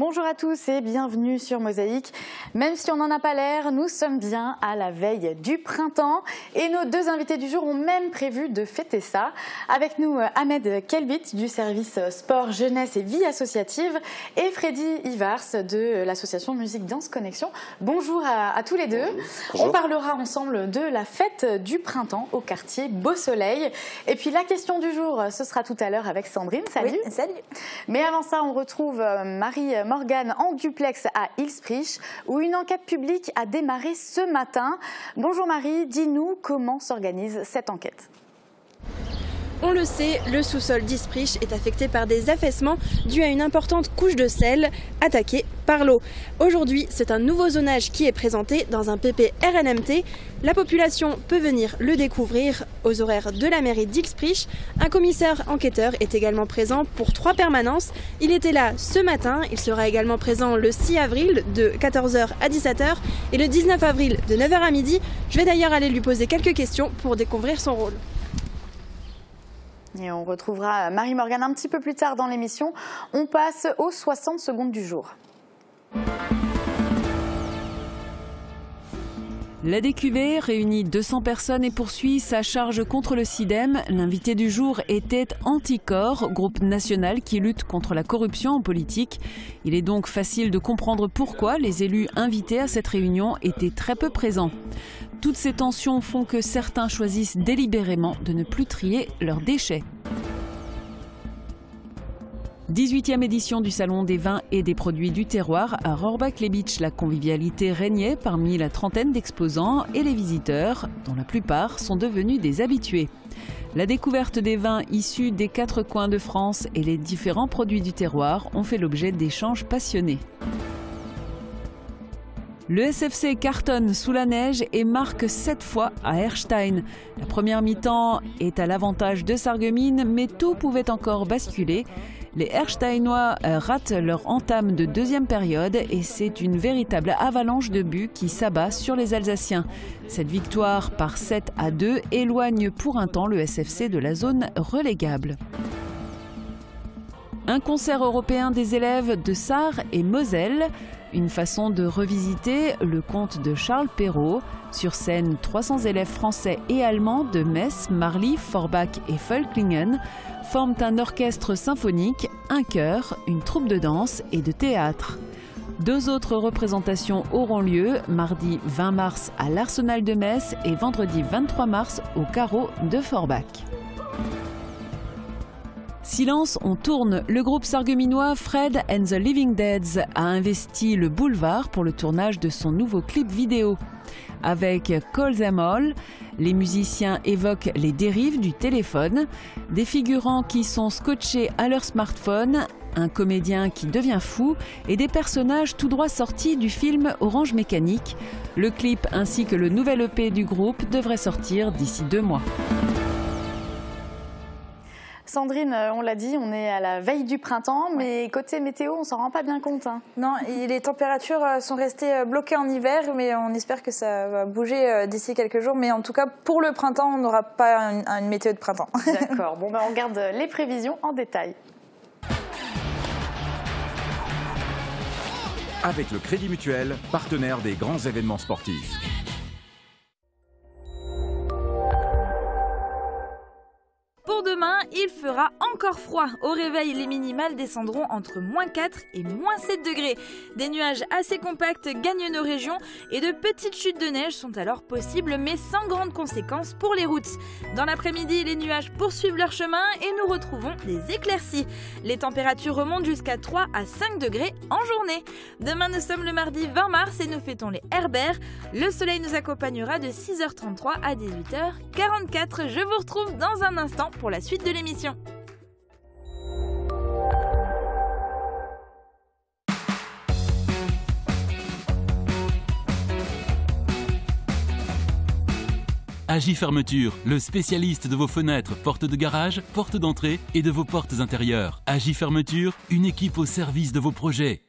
Bonjour à tous et bienvenue sur Mosaïque. Même si on n'en a pas l'air, nous sommes bien à la veille du printemps et nos deux invités du jour ont même prévu de fêter ça. Avec nous Ahmed Kelbit du service sport, jeunesse et vie associative et Freddy Ivars de l'association Musique Danse Connexion. Bonjour à tous les deux. Bonjour. On parlera ensemble de la fête du printemps au quartier Beau Soleil. Et puis la question du jour, ce sera tout à l'heure avec Sandrine. Salut. Oui, salut. Mais avant ça, on retrouve Marie-Morgane en duplex à Ilsprich où une enquête publique a démarré ce matin. Bonjour Marie, dis-nous comment s'organise cette enquête. On le sait, le sous-sol d'Ilsprich est affecté par des affaissements dus à une importante couche de sel attaquée par l'eau. Aujourd'hui, c'est un nouveau zonage qui est présenté dans un PP RNMT. La population peut venir le découvrir aux horaires de la mairie d'Ilsprich. Un commissaire enquêteur est également présent pour 3 permanences. Il était là ce matin, il sera également présent le 6 avril de 14h à 17h et le 19 avril de 9h à midi. Je vais d'ailleurs aller lui poser quelques questions pour découvrir son rôle. Et on retrouvera Marie-Morgane un petit peu plus tard dans l'émission. On passe aux 60 secondes du jour. La DQV réunit 200 personnes et poursuit sa charge contre le SIDEM. L'invité du jour était Anticor, groupe national qui lutte contre la corruption en politique. Il est donc facile de comprendre pourquoi les élus invités à cette réunion étaient très peu présents. Toutes ces tensions font que certains choisissent délibérément de ne plus trier leurs déchets. 18e édition du Salon des vins et des produits du terroir à Rohrbach-les-Bitches. La convivialité régnait parmi la trentaine d'exposants et les visiteurs, dont la plupart sont devenus des habitués. La découverte des vins issus des 4 coins de France et les différents produits du terroir ont fait l'objet d'échanges passionnés. Le SFC cartonne sous la neige et marque 7 fois à Erstein. La première mi-temps est à l'avantage de Sarreguemines, mais tout pouvait encore basculer. Les Ersteinois ratent leur entame de deuxième période et c'est une véritable avalanche de buts qui s'abat sur les Alsaciens. Cette victoire par 7-2 éloigne pour un temps le SFC de la zone relégable. Un concert européen des élèves de Sarre et Moselle. Une façon de revisiter le conte de Charles Perrault. Sur scène, 300 élèves français et allemands de Metz, Marly, Forbach et Völklingen forment un orchestre symphonique, un chœur, une troupe de danse et de théâtre. 2 autres représentations auront lieu mardi 20 mars à l'Arsenal de Metz et vendredi 23 mars au Carreau de Forbach. Silence, on tourne. Le groupe sarregueminois Fred and the Living Deads a investi le boulevard pour le tournage de son nouveau clip vidéo. Avec Call Them All, les musiciens évoquent les dérives du téléphone, des figurants qui sont scotchés à leur smartphone, un comédien qui devient fou et des personnages tout droit sortis du film Orange Mécanique. Le clip ainsi que le nouvel EP du groupe devraient sortir d'ici 2 mois. Sandrine, on l'a dit, on est à la veille du printemps, mais côté météo, on s'en rend pas bien compte. Non, et les températures sont restées bloquées en hiver, mais on espère que ça va bouger d'ici quelques jours. Mais en tout cas, pour le printemps, on n'aura pas une météo de printemps. D'accord, bon, on regarde les prévisions en détail. Avec le Crédit Mutuel, partenaire des grands événements sportifs. Pour demain, il fera encore froid. Au réveil, les minimales descendront entre -4 et -7 degrés. Des nuages assez compacts gagnent nos régions et de petites chutes de neige sont alors possibles, mais sans grandes conséquences pour les routes. Dans l'après-midi, les nuages poursuivent leur chemin et nous retrouvons des éclaircies. Les températures remontent jusqu'à 3 à 5 degrés en journée. Demain, nous sommes le mardi 20 mars et nous fêtons les Herbert. Le soleil nous accompagnera de 6h33 à 18h44. Je vous retrouve dans un instant pour la suite de l'émission. Agi Fermeture, le spécialiste de vos fenêtres, portes de garage, portes d'entrée et de vos portes intérieures. Agi Fermeture, une équipe au service de vos projets.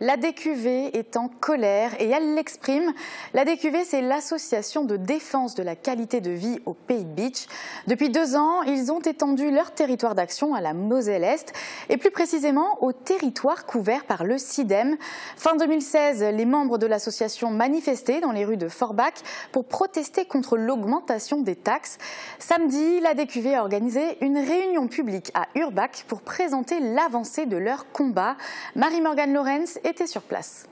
La DQV est en colère et elle l'exprime. La DQV, c'est l'association de défense de la qualité de vie au Pays de Bitche. Depuis 2 ans, ils ont étendu leur territoire d'action à la Moselle-Est et plus précisément au territoire couvert par le SIDEM. Fin 2016, les membres de l'association manifestaient dans les rues de Forbach pour protester contre l'augmentation des taxes. Samedi, la DQV a organisé une réunion publique à Urbach pour présenter l'avancée de leur combat. Marie-Morgane Lorenz était sur place.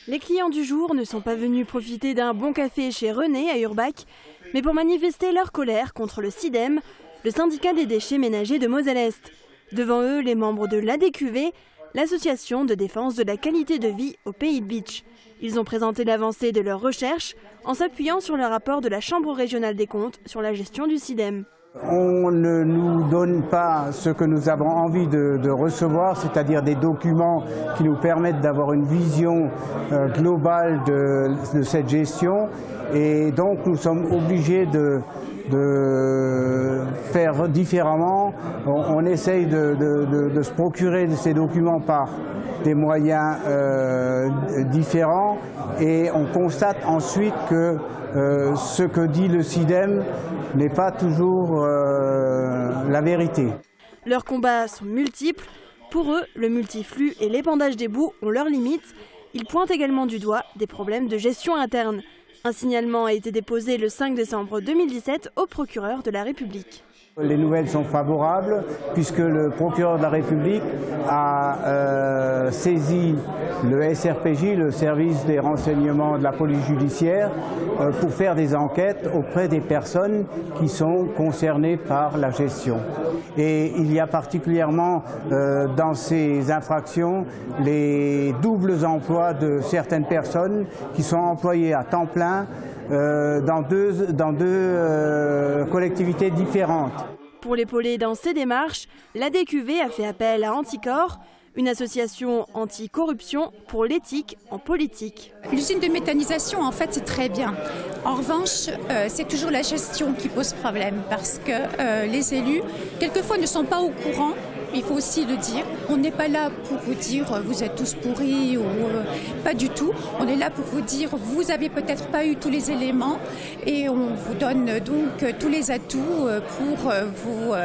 Les clients du jour ne sont pas venus profiter d'un bon café chez René à Urbach, mais pour manifester leur colère contre le SIDEM, le syndicat des déchets ménagers de Moselle-Est. Devant eux, les membres de l'ADQV, l'association de défense de la qualité de vie au Pays de Bitche. Ils ont présenté l'avancée de leurs recherches en s'appuyant sur le rapport de la Chambre régionale des comptes sur la gestion du SIDEM. On ne nous donne pas ce que nous avons envie de recevoir, c'est-à-dire des documents qui nous permettent d'avoir une vision globale de cette gestion. Et donc nous sommes obligés de faire différemment. On essaye de se procurer ces documents par des moyens différents et on constate ensuite que ce que dit le SIDEM n'est pas toujours la vérité. Leurs combats sont multiples. Pour eux, le multiflux et l'épandage des boues ont leurs limites. Ils pointent également du doigt des problèmes de gestion interne. Un signalement a été déposé le 5 décembre 2017 au procureur de la République. Les nouvelles sont favorables puisque le procureur de la République a saisi le SRPJ, le service des renseignements de la police judiciaire, pour faire des enquêtes auprès des personnes qui sont concernées par la gestion. Et il y a particulièrement dans ces infractions les doubles emplois de certaines personnes qui sont employées à temps plein dans deux collectivités différentes. Pour l'épauler dans ses démarches, la DQV a fait appel à Anticorps, une association anti-corruption pour l'éthique en politique. L'usine de méthanisation, en fait, c'est très bien. En revanche, c'est toujours la gestion qui pose problème parce que les élus, quelquefois, ne sont pas au courant. Il faut aussi le dire. On n'est pas là pour vous dire vous êtes tous pourris ou pas du tout. On est là pour vous dire vous avez peut-être pas eu tous les éléments et on vous donne donc tous les atouts pour vous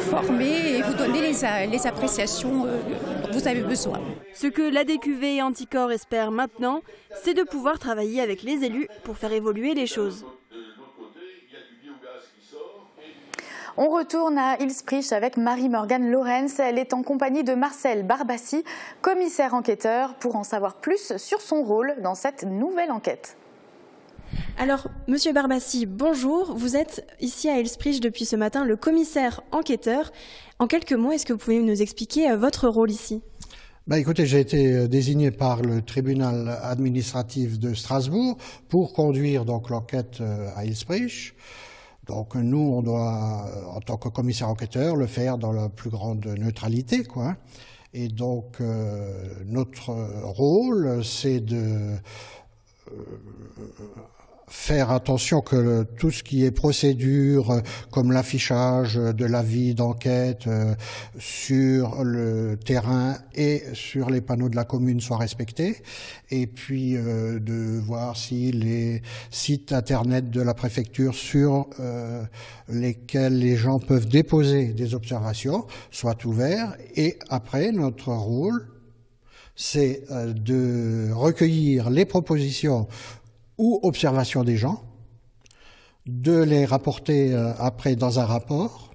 former et vous donner les appréciations dont vous avez besoin. Ce que l'ADQV et Anticorps espèrent maintenant, c'est de pouvoir travailler avec les élus pour faire évoluer les choses. On retourne à Ilsprich avec Marie-Morgane Lorenz. Elle est en compagnie de Marcel Barbassi, commissaire enquêteur, pour en savoir plus sur son rôle dans cette nouvelle enquête. Alors, Monsieur Barbassi, bonjour. Vous êtes ici à Ilsprich depuis ce matin le commissaire enquêteur. En quelques mots, est-ce que vous pouvez nous expliquer votre rôle ici ? Écoutez, j'ai été désigné par le tribunal administratif de Strasbourg pour conduire donc l'enquête à Ilsprich. Donc nous, on doit, en tant que commissaire enquêteur, le faire dans la plus grande neutralité, quoi. Et donc notre rôle, c'est de faire attention que tout ce qui est procédure, comme l'affichage de l'avis d'enquête sur le terrain et sur les panneaux de la commune soit respecté, et puis de voir si les sites internet de la préfecture sur lesquels les gens peuvent déposer des observations soient ouverts. Et après, notre rôle, c'est de recueillir les propositions ou observations des gens, de les rapporter après dans un rapport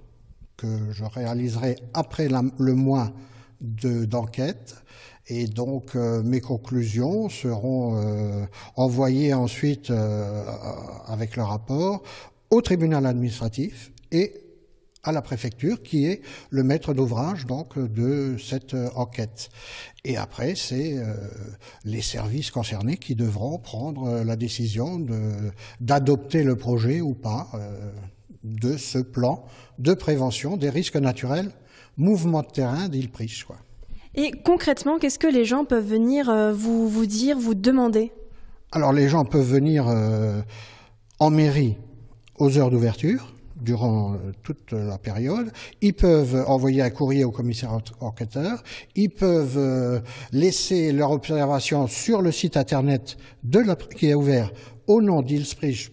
que je réaliserai après le mois d'enquête. Et donc mes conclusions seront envoyées ensuite avec le rapport au tribunal administratif et à la préfecture, qui est le maître d'ouvrage donc de cette enquête. Et après, c'est les services concernés qui devront prendre la décision d'adopter le projet ou pas de ce plan de prévention des risques naturels, mouvement de terrain d'Ilsprich, quoi. Et concrètement, qu'est-ce que les gens peuvent venir vous dire, vous demander ? Alors les gens peuvent venir en mairie aux heures d'ouverture. durant toute la période. Ils peuvent envoyer un courrier au commissaire enquêteur. Ils peuvent laisser leur observation sur le site internet qui est ouvert au nom d'Ilsprich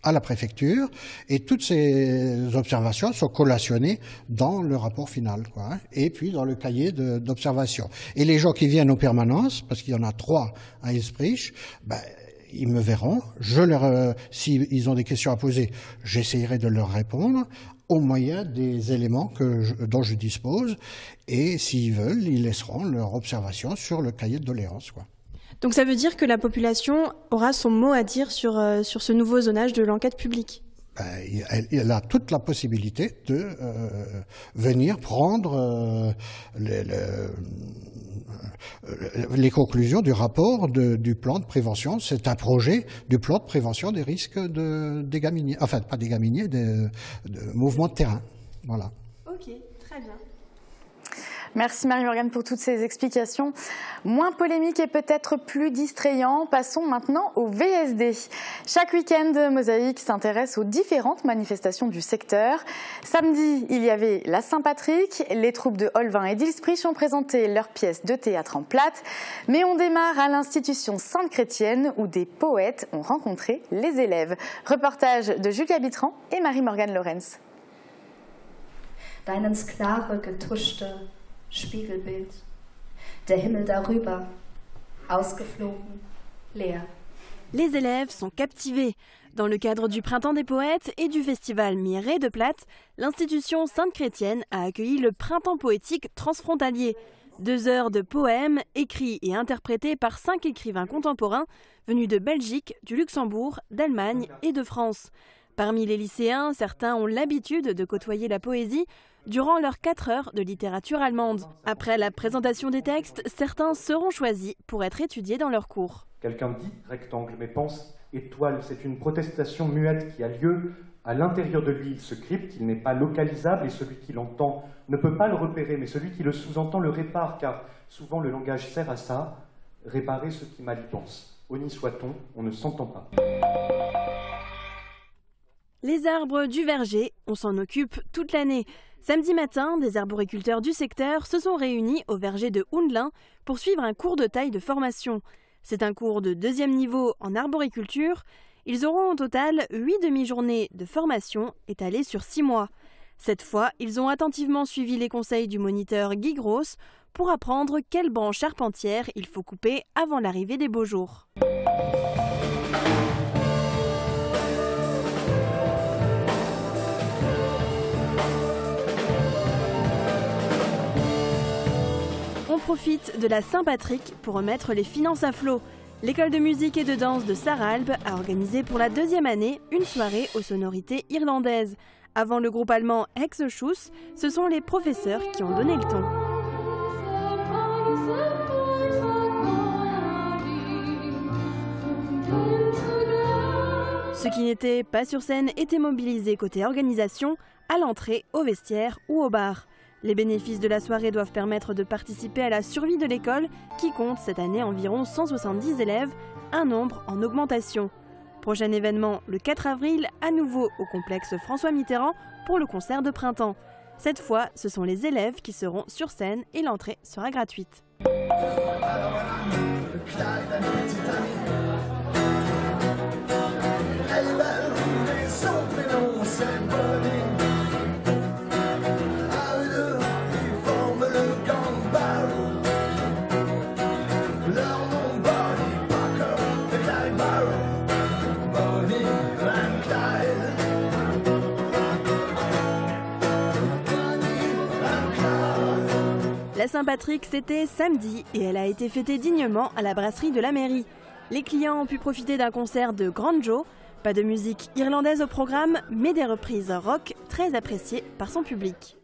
à la préfecture, et toutes ces observations sont collationnées dans le rapport final, quoi, hein, et puis dans le cahier d'observation. Et les gens qui viennent aux permanences, parce qu'il y en a 3 à Ilsprich, ben, ils me verront, s'ils ont des questions à poser, j'essayerai de leur répondre au moyen des éléments dont je dispose, et s'ils veulent, ils laisseront leur observation sur le cahier de doléances, quoi. Donc ça veut dire que la population aura son mot à dire sur ce nouveau zonage de l'enquête publique. Elle a toute la possibilité de venir prendre les conclusions du rapport du plan de prévention. C'est un projet du plan de prévention des risques des gaminiers, enfin pas des gaminiers, de mouvements de terrain. Voilà. Ok, très bien. Merci Marie-Morgane pour toutes ces explications. Moins polémique et peut-être plus distrayant, passons maintenant au VSD. Chaque week-end, Mosaïque s'intéresse aux différentes manifestations du secteur. Samedi, il y avait la Saint-Patrick. Les troupes de Olvin et d'Ilsprich ont présenté leurs pièces de théâtre en plate. Mais on démarre à l'institution Sainte-Chrétienne où des poètes ont rencontré les élèves. Reportage de Julia Bitran et Marie-Morgane Lorenz. Dein ins klare, getuschte Spiegelbild, der Himmel darüber, ausgeflogen, leer. Les élèves sont captivés. Dans le cadre du Printemps des poètes et du festival Mireille de Plate, l'institution Sainte-Chrétienne a accueilli le Printemps poétique transfrontalier. 2 heures de poèmes écrits et interprétés par 5 écrivains contemporains venus de Belgique, du Luxembourg, d'Allemagne et de France. Parmi les lycéens, certains ont l'habitude de côtoyer la poésie durant leurs 4 heures de littérature allemande. Après la présentation des textes, certains seront choisis pour être étudiés dans leurs cours. Quelqu'un dit rectangle, mais pense étoile. C'est une protestation muette qui a lieu à l'intérieur de lui. Il se crypte, il n'est pas localisable et celui qui l'entend ne peut pas le repérer, mais celui qui le sous-entend le répare, car souvent le langage sert à ça, réparer ce qui mal y pense. Honni soit-on, on ne s'entend pas. Les arbres du verger, on s'en occupe toute l'année. Samedi matin, des arboriculteurs du secteur se sont réunis au verger de Houndelin pour suivre un cours de taille de formation. C'est un cours de 2e niveau en arboriculture. Ils auront au total 8 demi-journées de formation étalées sur 6 mois. Cette fois, ils ont attentivement suivi les conseils du moniteur Guy Gross pour apprendre quelle branche charpentière il faut couper avant l'arrivée des beaux jours. On profite de la Saint-Patrick pour remettre les finances à flot. L'école de musique et de danse de Sarralbe a organisé pour la 2e année une soirée aux sonorités irlandaises. Avant le groupe allemand Hexenschuss, ce sont les professeurs qui ont donné le ton. Ceux qui n'étaient pas sur scène étaient mobilisés côté organisation, à l'entrée, au vestiaire ou au bar. Les bénéfices de la soirée doivent permettre de participer à la survie de l'école qui compte cette année environ 170 élèves, un nombre en augmentation. Prochain événement le 4 avril, à nouveau au complexe François Mitterrand pour le concert de printemps. Cette fois, ce sont les élèves qui seront sur scène et l'entrée sera gratuite. La Saint-Patrick, c'était samedi et elle a été fêtée dignement à la brasserie de la mairie. Les clients ont pu profiter d'un concert de Grand Joe. Pas de musique irlandaise au programme, mais des reprises rock très appréciées par son public.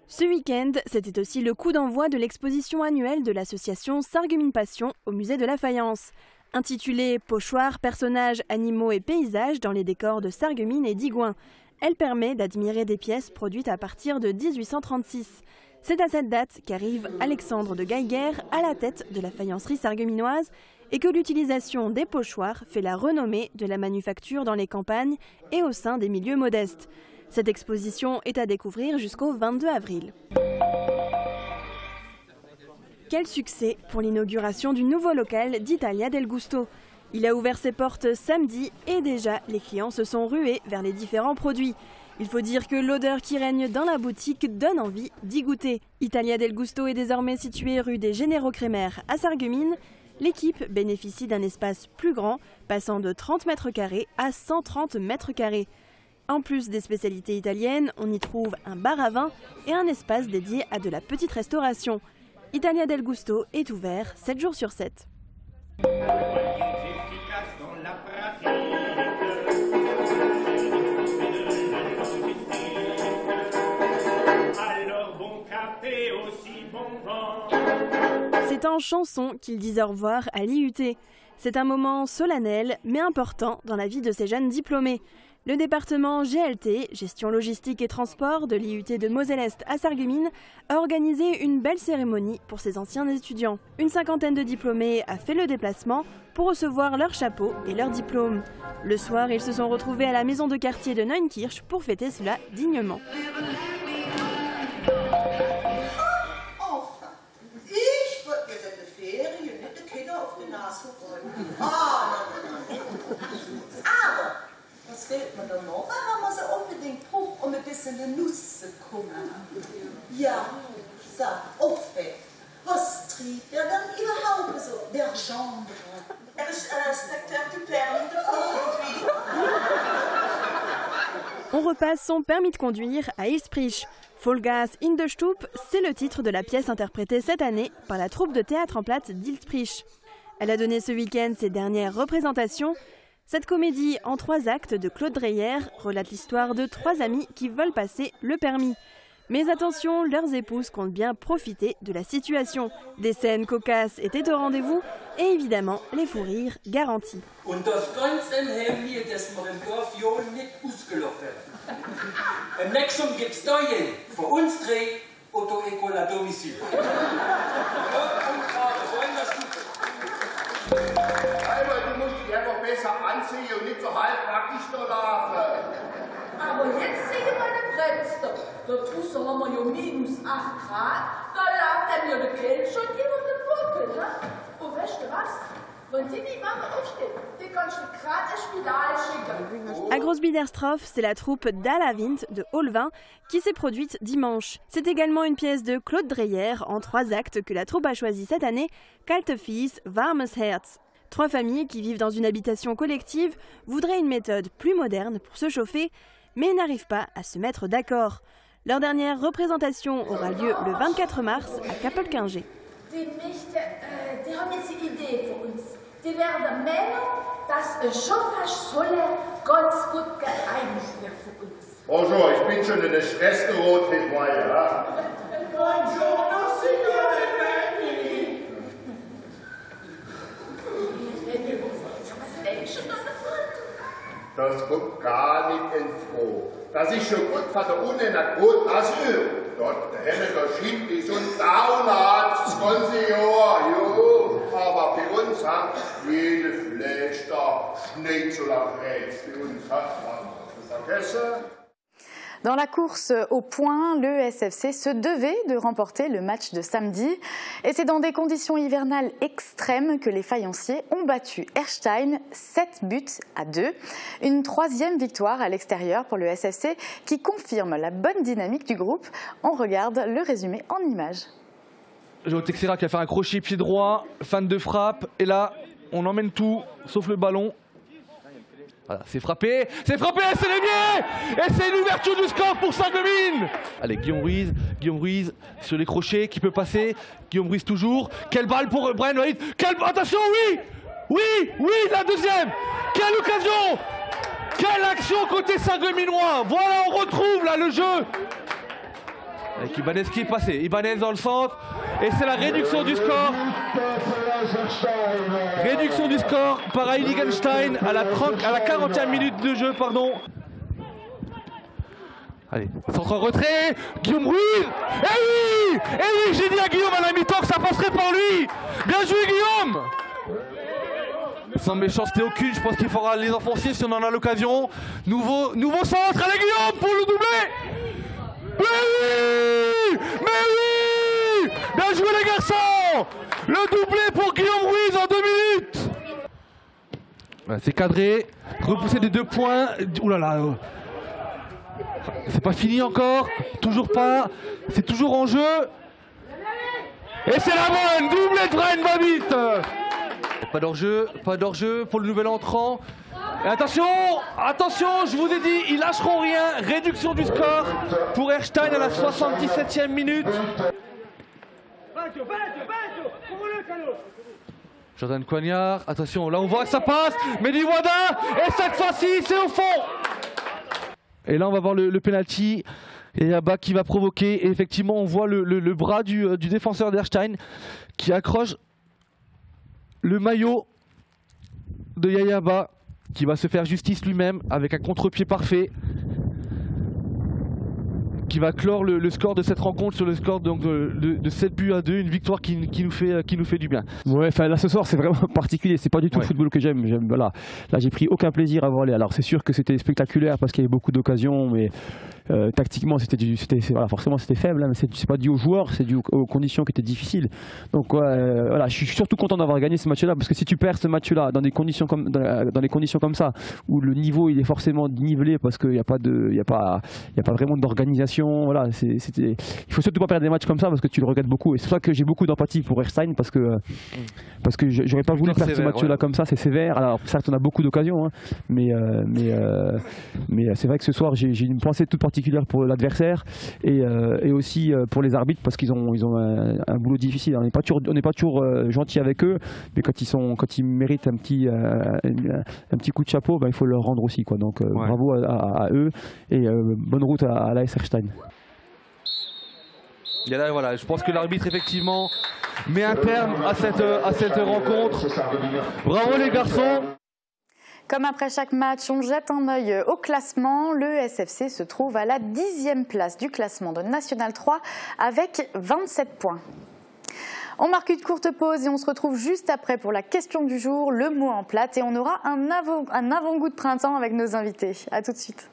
Ce week-end, c'était aussi le coup d'envoi de l'exposition annuelle de l'association Sarreguemines Passion au musée de la Fayence. Intitulée « Pochoir, personnages, animaux et paysages dans les décors de Sarreguemines et Digoin », elle permet d'admirer des pièces produites à partir de 1836. C'est à cette date qu'arrive Alexandre de Geiger à la tête de la faïencerie sarregueminoise et que l'utilisation des pochoirs fait la renommée de la manufacture dans les campagnes et au sein des milieux modestes. Cette exposition est à découvrir jusqu'au 22 avril. Quel succès pour l'inauguration du nouveau local d'Italia del Gusto. Il a ouvert ses portes samedi et déjà les clients se sont rués vers les différents produits. Il faut dire que l'odeur qui règne dans la boutique donne envie d'y goûter. Italia del Gusto est désormais située rue des Généraux-Crémaire à Sarreguemines. L'équipe bénéficie d'un espace plus grand, passant de 30 mètres carrés à 130 mètres carrés. En plus des spécialités italiennes, on y trouve un bar à vin et un espace dédié à de la petite restauration. Italia del Gusto est ouvert 7 jours sur 7. C'est en chanson qu'ils disent au revoir à l'IUT. C'est un moment solennel mais important dans la vie de ces jeunes diplômés. Le département GLT, Gestion Logistique et Transport de l'IUT de Moselle-Est à Sarreguemines, a organisé une belle cérémonie pour ses anciens étudiants. Une cinquantaine de diplômés a fait le déplacement pour recevoir leur chapeau et leur diplôme. Le soir, ils se sont retrouvés à la maison de quartier de Neunkirch pour fêter cela dignement. Was fehlt mir dann noch? Da haben wir sie unbedingt hoch und ein bisschen eine Nuss bekommen. Ja, so, aufweg. Was treibt er dann überhaupt so? Der Genre. Er ist inspecteur du permis de conduire. On repasse son permis de conduire à Ilsprich. Vollgas in der Stube, c'est le titre de la pièce interprétée cette année par la troupe de théâtre en plate d'Ilsprich. Elle a donné ce week-end ses dernières représentations. Cette comédie en 3 actes de Claude Dreyer relate l'histoire de 3 amis qui veulent passer le permis. Mais attention, leurs épouses comptent bien profiter de la situation. Des scènes cocasses étaient au rendez-vous et évidemment les fous rires garantis. Und das Ganze haben wir, dass wir im Dorf ja nicht ausgelacht werden. Im nächsten gibt's da jeden, von uns 3 Auto-École à domicile. Du musst dich einfach besser anziehen und nicht so halbnackig da laufen. Aber jetzt sehe ich meine Bremse. Da draußen haben wir ja minus 8 Grad. Da lag dann ja der Kälte schon über den Buckel. Ne? Und weißt du was? Wenn die Mama aufsteht, die kannst du gerade ins Spital schicken. À Großbiederstroff, c'est la troupe d'Alavint de Holvin qui s'est produite dimanche. C'est également une pièce de Claude Dreyer en 3 actes que la troupe a choisi cette année, Kalte Fies, Warmes Herz. 3 familles qui vivent dans une habitation collective voudraient une méthode plus moderne pour se chauffer, mais n'arrivent pas à se mettre d'accord. Leur dernière représentation aura lieu le 24 mars à Kapelkinger. Die Mächte, die haben jetzt die Idee für uns. Die werden Männer, das Chauffage solaire ganz gut geeignet wird für uns. Bonjour, ich bin schon in der Stress geraten, ja. Buongiorno, signore Benny. Was denkst du davon? Das kommt gar nicht in Frage. Das ist schon gut von der Uni in der Côte d'Azur. Dort haben wir Schimpfi und Downard das ganze Jahr. Jo. Aber bei uns hat jede Fleisch da Schnitzel am Reis. Bei uns hat man das vergessen. Dans la course au point, le SFC se devait de remporter le match de samedi. Et c'est dans des conditions hivernales extrêmes que les faïenciers ont battu Erstein 7-2. Une 3e victoire à l'extérieur pour le SFC qui confirme la bonne dynamique du groupe. On regarde le résumé en images. Joao Teixeira qui a fait un crochet pied droit, fan de frappe. Et là, on emmène tout, sauf le ballon. Voilà, c'est frappé, et c'est le biais. Et c'est l'ouverture du score pour Sarreguemines. Allez, Guillaume Ruiz sur les crochets qui peut passer. Guillaume Ruiz toujours. Quelle balle pour Brian White. Attention, oui, la deuxième. Quelle occasion. Quelle action côté Sarregueminois. Voilà, on retrouve là le jeu. Avec Ibanez qui est passé. Ibanez dans le centre. Et c'est la réduction du score. Réduction du score par Heiligenstein à la 40e minute de jeu, pardon. Allez, centre en retrait, Guillaume Ruiz. Eh oui, j'ai dit à Guillaume à la mi-temps que ça passerait par lui. Bien joué Guillaume. Sans méchanceté aucune, je pense qu'il faudra les enfoncer si on en a l'occasion. Nouveau centre, allez Guillaume pour le doubler. Mais oui, bien joué les garçons. Le doublé pour Guillaume Ruiz en 2 minutes. Ouais, c'est cadré, repoussé des 2 points. Ouh là là. C'est pas fini encore, toujours pas, c'est toujours en jeu. Et c'est la bonne, doublé de Brian Babbitt. Pas d'hors-jeu pour le nouvel entrant. Et attention, je vous ai dit, ils lâcheront rien. Réduction du score pour Erstein à la 77e minute. Jordan Coignard, attention, là on voit que ça passe. Mehdi Wada, et cette fois-ci c'est au fond. Et là on va voir le penalty. Et Yaba qui va provoquer. Et effectivement on voit le bras du défenseur d'Erstein qui accroche le maillot de Yayaba, qui va se faire justice lui-même avec un contre-pied parfait, qui va clore le score de cette rencontre sur le score donc de 7 buts à 2, une victoire qui nous fait du bien. Ouais, enfin là ce soir c'est vraiment particulier, c'est pas du tout le football que j'aime. Voilà. Là j'ai pris aucun plaisir à voir aller. Alors c'est sûr que c'était spectaculaire parce qu'il y avait beaucoup d'occasions, mais tactiquement voilà, forcément c'était faible, hein, mais c'est pas dû aux joueurs, c'est dû aux conditions qui étaient difficiles. Donc voilà, je suis surtout content d'avoir gagné ce match-là, parce que si tu perds ce match-là dans des conditions comme ça, où le niveau il est forcément nivelé parce qu'il n'y a pas vraiment d'organisation, voilà, il faut surtout pas perdre des matchs comme ça parce que tu le regrettes beaucoup. Et c'est pour ça que j'ai beaucoup d'empathie pour Erstein, parce que j'aurais pas voulu perdre ce match-là comme ça, c'est sévère. Alors certes on a beaucoup d'occasions, hein, mais c'est vrai que ce soir j'ai une pensée toute particulière pour l'adversaire et aussi pour les arbitres, parce qu'ils ont un boulot difficile. On n'est pas toujours gentil avec eux, mais quand ils méritent un petit coup de chapeau, il faut leur rendre aussi, quoi. Donc bravo à eux et bonne route à l'AS Erstein. Et là, voilà, je pense que l'arbitre effectivement met un terme à cette rencontre. Bravo les garçons. Comme après chaque match, on jette un œil au classement. Le SFC se trouve à la 10e place du classement de National 3 avec 27 points. On marque une courte pause et on se retrouve juste après pour la question du jour, le mot en plate, et on aura un avant-goût de printemps avec nos invités. A tout de suite.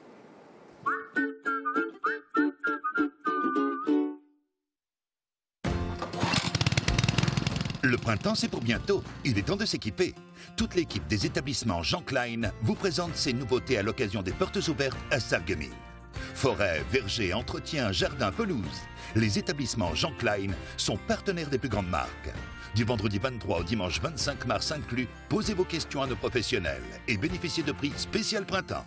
Le printemps, c'est pour bientôt. Il est temps de s'équiper. Toute l'équipe des établissements Jean Klein vous présente ses nouveautés à l'occasion des portes ouvertes à Sarreguemines. Forêt, verger, entretien, jardin, pelouse. Les établissements Jean Klein sont partenaires des plus grandes marques. Du vendredi 23 au dimanche 25 mars inclus, posez vos questions à nos professionnels et bénéficiez de prix spécial printemps.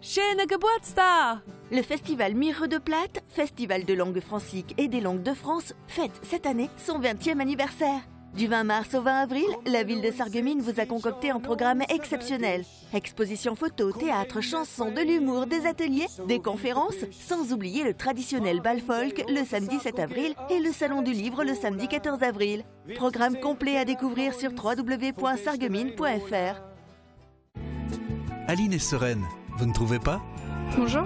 Schöne Geburtstag! Le festival Mire de Plate, festival de langue francique et des langues de France, fête cette année son 20e anniversaire. Du 20 mars au 20 avril, la ville de Sarreguemines vous a concocté un programme exceptionnel. Exposition photo, théâtre, chansons, de l'humour, des ateliers, des conférences, sans oublier le traditionnel bal folk le samedi 7 avril et le salon du livre le samedi 14 avril. Programme complet à découvrir sur www.sarreguemines.fr. Aline est sereine, vous ne trouvez pas? Bonjour.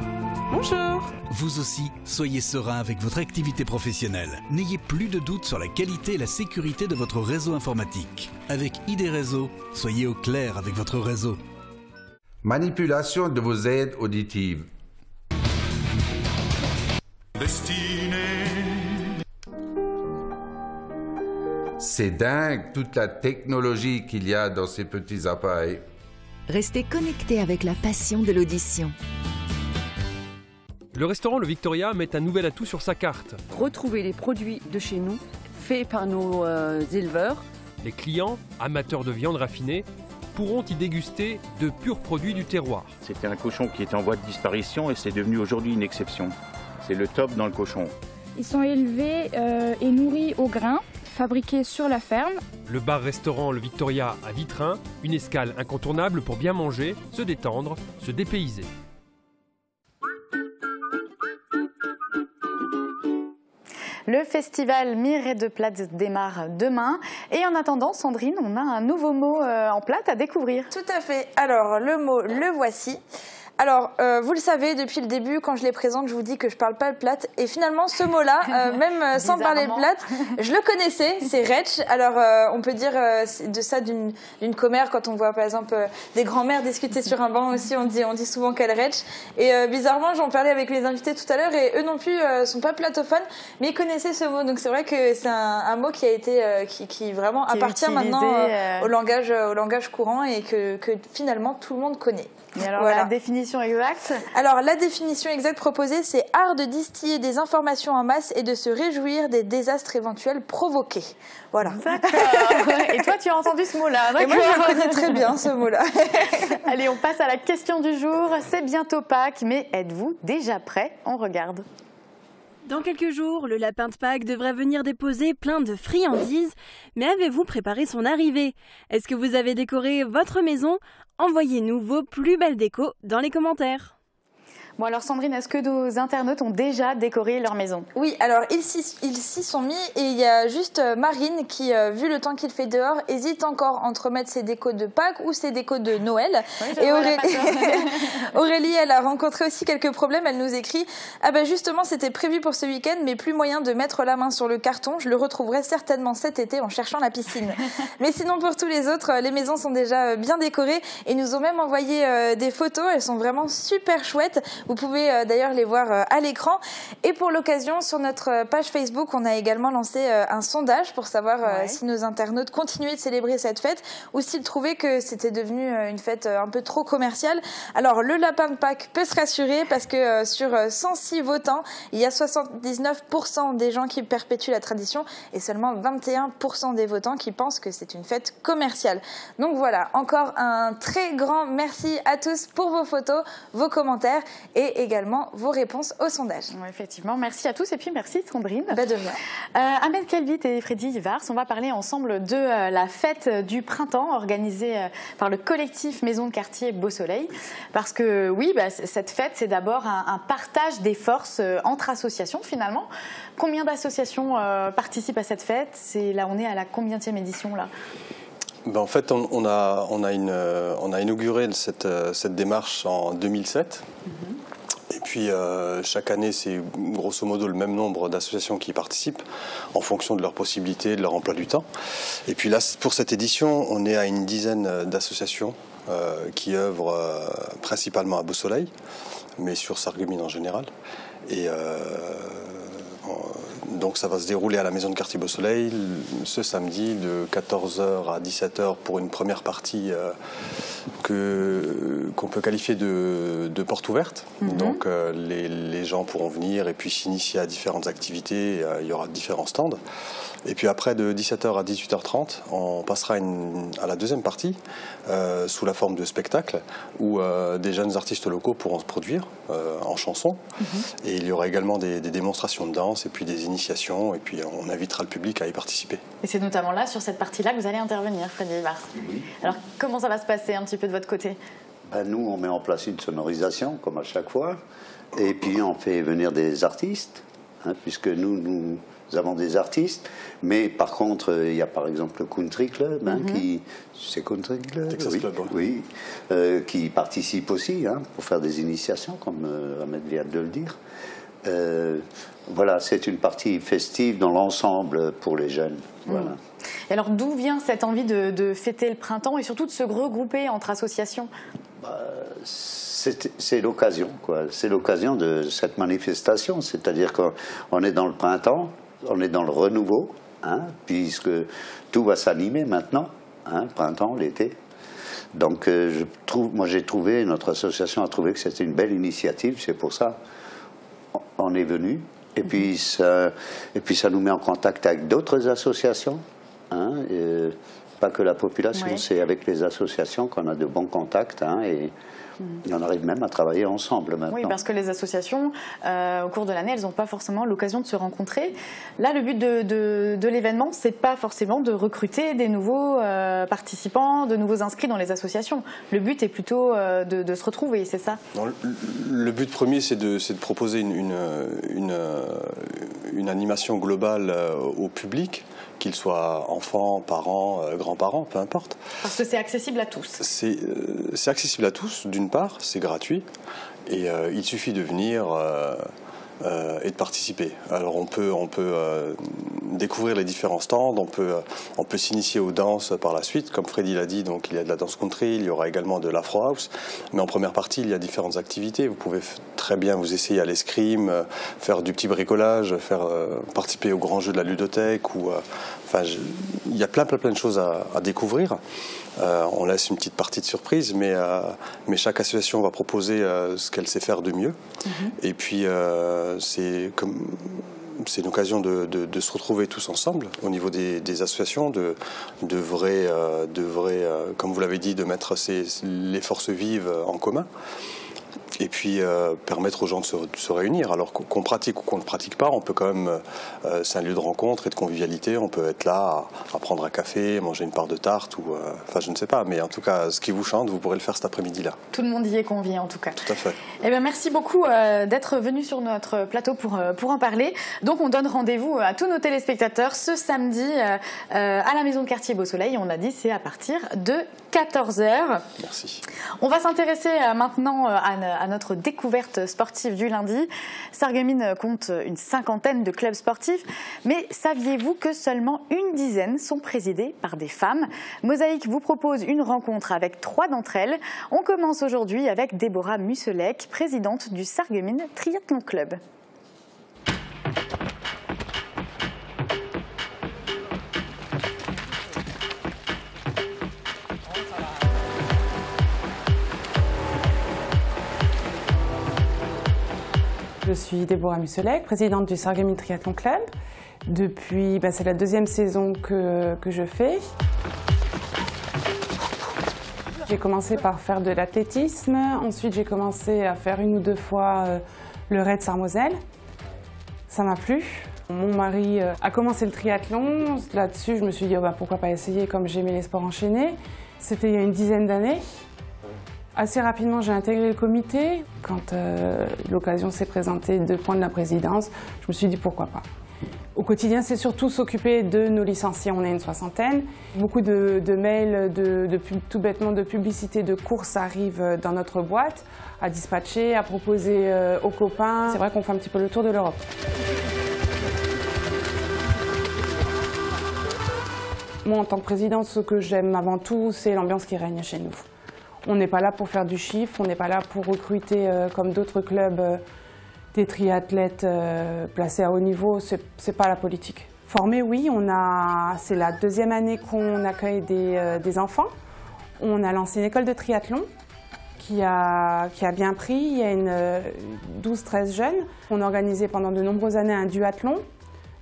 Bonjour. Vous aussi, soyez serein avec votre activité professionnelle. N'ayez plus de doute sur la qualité et la sécurité de votre réseau informatique. Avec ID Réseau, soyez au clair avec votre réseau. Manipulation de vos aides auditives. C'est dingue toute la technologie qu'il y a dans ces petits appareils. Restez connectés avec la passion de l'audition. Le restaurant Le Victoria met un nouvel atout sur sa carte. Retrouvez les produits de chez nous, faits par nos éleveurs. Les clients, amateurs de viande raffinée, pourront y déguster de purs produits du terroir. C'était un cochon qui était en voie de disparition et c'est devenu aujourd'hui une exception. C'est le top dans le cochon. Ils sont élevés et nourris au grain, fabriqués sur la ferme. Le bar-restaurant Le Victoria à Vitrain, une escale incontournable pour bien manger, se détendre, se dépayser. Le festival Mire de Platz démarre demain. Et en attendant, Sandrine, on a un nouveau mot en plate à découvrir. Tout à fait. Alors, le mot, le voici. Alors, vous le savez, depuis le début, quand je les présente, je vous dis que je parle pas le plate. Et finalement, ce mot-là, même sans parler le plate, je le connaissais, c'est retsch. Alors, on peut dire de ça d'une commère, quand on voit par exemple des grands-mères discuter sur un banc aussi, on dit souvent qu'elle retsch. Et bizarrement, j'en parlais avec les invités tout à l'heure, et eux non plus sont pas platophones, mais ils connaissaient ce mot. Donc c'est vrai que c'est un mot qui a été, qui vraiment appartient maintenant au langage courant et que finalement tout le monde connaît. Et alors, la définition exacte? Alors, la définition exacte proposée, c'est art de distiller des informations en masse et de se réjouir des désastres éventuels provoqués. Voilà. D'accord. Et toi, tu as entendu ce mot-là? Et moi, je le connais très bien, ce mot-là. Allez, on passe à la question du jour. C'est bientôt Pâques, mais êtes-vous déjà prêts? On regarde. Dans quelques jours, le lapin de Pâques devrait venir déposer plein de friandises. Mais avez-vous préparé son arrivée? Est-ce que vous avez décoré votre maison? Envoyez-nous vos plus belles décos dans les commentaires. Bon alors Sandrine, est-ce que nos internautes ont déjà décoré leur maison? Oui, alors ils s'y sont mis et il y a juste Marine qui, vu le temps qu'il fait dehors, hésite encore entre mettre ses décos de Pâques ou ses décos de Noël. Oui, et Aurélie, elle a rencontré aussi quelques problèmes, elle nous écrit « Ah ben justement, c'était prévu pour ce week-end, mais plus moyen de mettre la main sur le carton, je le retrouverai certainement cet été en cherchant la piscine. » Mais sinon pour tous les autres, les maisons sont déjà bien décorées et nous ont même envoyé des photos, elles sont vraiment super chouettes. Vous pouvez d'ailleurs les voir à l'écran. Et pour l'occasion, sur notre page Facebook, on a également lancé un sondage pour savoir si nos internautes continuaient de célébrer cette fête ou s'ils trouvaient que c'était devenu une fête un peu trop commerciale. Alors, le lapin de Pâques peut se rassurer parce que sur 106 votants, il y a 79% des gens qui perpétuent la tradition et seulement 21% des votants qui pensent que c'est une fête commerciale. Donc voilà, encore un très grand merci à tous pour vos photos, vos commentaires et également vos réponses au sondage. Oui, effectivement, merci à tous et puis merci Sandrine. De rien. Ahmed Kelvit et Freddy Ivars, on va parler ensemble de la fête du printemps organisée par le collectif Maison de Quartier Beau Soleil. Parce que oui, cette fête, c'est d'abord un partage des forces entre associations finalement. Combien d'associations participent à cette fête? Là, on est à la combienième édition là? En fait, on a inauguré cette démarche en 2007. Et puis, chaque année, c'est grosso modo le même nombre d'associations qui y participent en fonction de leurs possibilités, de leur emploi du temps. Et puis là, pour cette édition, on est à une dizaine d'associations qui œuvrent principalement à Beau Soleil, mais sur Sarreguemines en général. Et donc ça va se dérouler à la Maison de Quartier Beau Soleil ce samedi de 14h à 17h pour une première partie qu'on peut qualifier de porte ouverte. Donc les gens pourront venir et puis s'initier à différentes activités, il y aura différents stands. Et puis après, de 17h à 18h30, on passera à la deuxième partie, sous la forme de spectacle, où des jeunes artistes locaux pourront se produire en chanson. Et il y aura également des démonstrations de danse et puis des initiations, et puis on invitera le public à y participer. Et c'est notamment là, sur cette partie-là, que vous allez intervenir, Freddy Ivars. Oui. Alors, comment ça va se passer un petit peu de votre côté? Nous, on met en place une sonorisation, comme à chaque fois, et puis on fait venir des artistes, puisque nous avons des artistes, mais par contre, il y a par exemple le Country Club, c'est Country Club, Texas oui, Club, oui, qui participe aussi pour faire des initiations, comme Ahmed vient de le dire. Voilà, c'est une partie festive dans l'ensemble pour les jeunes. Voilà. Et alors, d'où vient cette envie de fêter le printemps et surtout de se regrouper entre associations? C'est l'occasion, quoi. C'est l'occasion de cette manifestation, c'est-à-dire qu'on est dans le printemps, on est dans le renouveau, puisque tout va s'animer maintenant, printemps, l'été. Donc, notre association a trouvé que c'était une belle initiative, c'est pour ça on est venu. Et puis ça nous met en contact avec d'autres associations. Pas que la population, Oui. c'est avec les associations qu'on a de bons contacts et on arrive même à travailler ensemble maintenant. Oui, parce que les associations, au cours de l'année, elles n'ont pas forcément l'occasion de se rencontrer. Là, le but de l'événement, c'est pas forcément de recruter des nouveaux participants, de nouveaux inscrits dans les associations. Le but est plutôt de se retrouver, c'est ça? Non, le but premier, c'est de proposer une animation globale au public, qu'il soit enfants, parents, grands-parents, peu importe. Parce que c'est accessible à tous. C'est accessible à tous, d'une part, c'est gratuit, et il suffit de venir et de participer. Alors on peut découvrir les différents stands, on peut s'initier aux danses par la suite, comme Freddy l'a dit, donc il y a de la danse country, il y aura également de l'afro house, mais en première partie il y a différentes activités. Vous pouvez très bien vous essayer à l'escrime, faire du petit bricolage, participer au grand jeu de la ludothèque, il y a plein de choses à découvrir. On laisse une petite partie de surprise, mais chaque association va proposer ce qu'elle sait faire de mieux. Et puis c'est une occasion de se retrouver tous ensemble au niveau des associations, de vrai, comme vous l'avez dit, de mettre les forces vives en commun. Et puis permettre aux gens de se réunir. Alors qu'on pratique ou qu'on ne pratique pas, on peut quand même, c'est un lieu de rencontre et de convivialité, on peut être là à prendre un café, manger une part de tarte, je ne sais pas, mais en tout cas, ce qui vous chante, vous pourrez le faire cet après-midi-là. Tout le monde y est convié en tout cas. Tout à fait. Eh bien, merci beaucoup d'être venu sur notre plateau pour en parler. Donc on donne rendez-vous à tous nos téléspectateurs ce samedi à la Maison de Quartier Beau Soleil. On a dit c'est à partir de 14h. Merci. On va s'intéresser maintenant à notre découverte sportive du lundi. Sarreguemines compte une 50aine de clubs sportifs, mais saviez-vous que seulement une dizaine sont présidés par des femmes? Mosaïque vous propose une rencontre avec 3 d'entre elles. On commence aujourd'hui avec Déborah Musselec, présidente du Sarreguemines Triathlon Club. Je suis Déborah Musselec, présidente du Sarreguemines Triathlon Club. Depuis, c'est la 2e saison que je fais. J'ai commencé par faire de l'athlétisme. Ensuite, j'ai commencé à faire 1 ou 2 fois le raid Sarre-Moselle. Ça m'a plu. Mon mari a commencé le triathlon. Là-dessus, je me suis dit pourquoi pas essayer, comme j'aimais les sports enchaînés. C'était il y a une dizaine d'années. Assez rapidement, j'ai intégré le comité. Quand l'occasion s'est présentée de prendre la présidence, je me suis dit pourquoi pas. Au quotidien, c'est surtout s'occuper de nos licenciés. On est une 60aine. Beaucoup de mails, tout bêtement de publicité de courses arrivent dans notre boîte, à dispatcher, à proposer aux copains. C'est vrai qu'on fait un petit peu le tour de l'Europe. Moi, en tant que présidente, ce que j'aime avant tout, c'est l'ambiance qui règne chez nous. On n'est pas là pour faire du chiffre, on n'est pas là pour recruter comme d'autres clubs des triathlètes placés à haut niveau, c'est pas la politique. Formés, oui, c'est la 2e année qu'on accueille des enfants. On a lancé une école de triathlon qui a bien pris, il y a 12-13 jeunes. On a organisé pendant de nombreuses années un duathlon,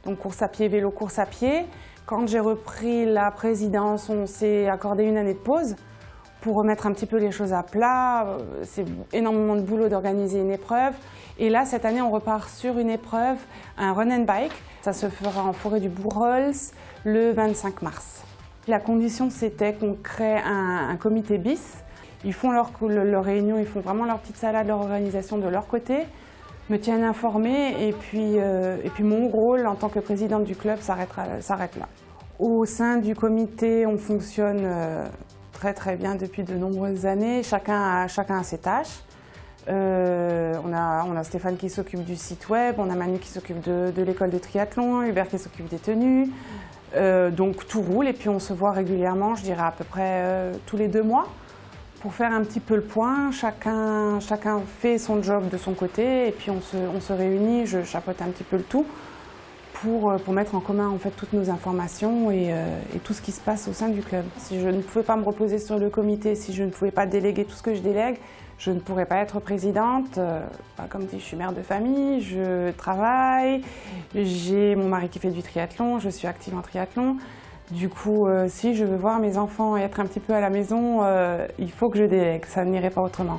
donc course à pied, vélo, course à pied. Quand j'ai repris la présidence, on s'est accordé une année de pause pour remettre un petit peu les choses à plat. C'est énormément de boulot d'organiser une épreuve. Et là, cette année, on repart sur une épreuve, un run and bike. Ça se fera en forêt du Bourrols le 25 mars. La condition, c'était qu'on crée un comité bis. Ils font leur réunion, ils font vraiment leur petite salade, leur organisation de leur côté, me tiennent informée et puis mon rôle en tant que présidente du club s'arrête là. Au sein du comité, on fonctionne très bien depuis de nombreuses années. Chacun a ses tâches. On a Stéphane qui s'occupe du site web, on a Manu qui s'occupe de l'école de triathlon, Hubert qui s'occupe des tenues. Donc tout roule et puis on se voit régulièrement, je dirais à peu près tous les 2 mois, pour faire un petit peu le point. Chacun fait son job de son côté et puis on se réunit, je chapeaute un petit peu le tout pour mettre en commun en fait toutes nos informations et tout ce qui se passe au sein du club. Si je ne pouvais pas me reposer sur le comité, si je ne pouvais pas déléguer tout ce que je délègue, je ne pourrais pas être présidente. Comme dit, je suis mère de famille, je travaille, j'ai mon mari qui fait du triathlon, je suis active en triathlon. Du coup, si je veux voir mes enfants et être un petit peu à la maison, il faut que je délègue, ça n'irait pas autrement.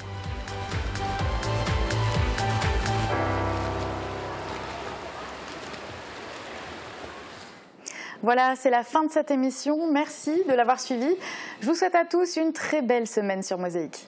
Voilà, c'est la fin de cette émission. Merci de l'avoir suivie. Je vous souhaite à tous une très belle semaine sur Mosaïque.